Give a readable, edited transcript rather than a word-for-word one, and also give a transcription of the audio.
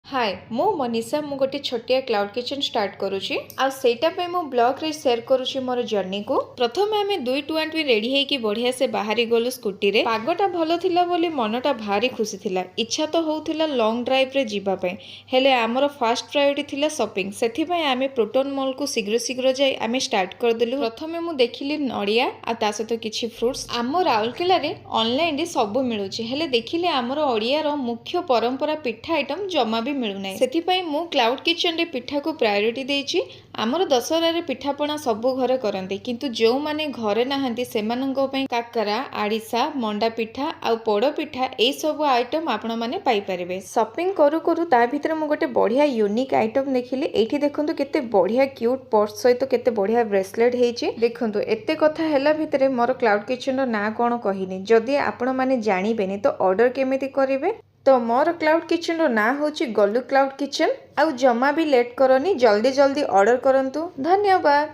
हाय मो मनीषा मु गोटे छोटिया क्लाउड किचन स्टार्ट करुची आ सेटा पे मु ब्लॉग रे शेयर करुची मोर जर्नी को। प्रथम आमे दुई टुआंट भी रेडी हे कि बढ़िया से बाहरी गलु स्कूटी रे। पागटा भलो थिला बोली मनटा भारी खुशी थिला। इच्छा तो होउथिला लॉन्ग ड्राइव रे जीवा पे, हेले हमर फर्स्ट प्रायोरिटी थिला शॉपिंग। सेथि पय आमे प्रोटोन मॉल को शीघ्र शीघ्र जाई आमे स्टार्ट कर देलु। प्रथमे मु देखिली नडिया आ ता सहित किछि फ्रूट्स। आम राउरकेला रे ऑनलाइन रे सब मिलुची, हेले देखिले हमर ओडिया रो मुख्य परंपरा पिठा आइटम जमा भी मिलुना। सेथिपाई मु क्लाउड किचन रे पिठा को प्रायोरिटी देइची। आमर दशहरा रे पिठापणा सबु घरे करंती, किंतु जो माने घरे नाहंती सेमानंको पई काकरा, आड़िसा, मंडा पिठा आ पोड़ पिठा ए सब आइटम आपण माने पाई परिबे। शॉपिंग करू करू ता भितर मु गोटे बढ़िया यूनिक आइटम देखिली। एठी देखंतु केते बढ़िया क्यूट पर्स सहित केते बढ़िया ब्रेसलेट हेची। देखंतु एते कथा हैला भितरे मोर क्लाउड किचन रो ना कोन कहिनी। जदि आपण माने जानिबेनी तो ऑर्डर केमिति करिवे। तो मोर क्लाउड किचन रो ना होची गलू क्लाउड किचन। आउ जमा भी लेट करनी, जल्दी जल्दी ऑर्डर करंतु। धन्यवाद।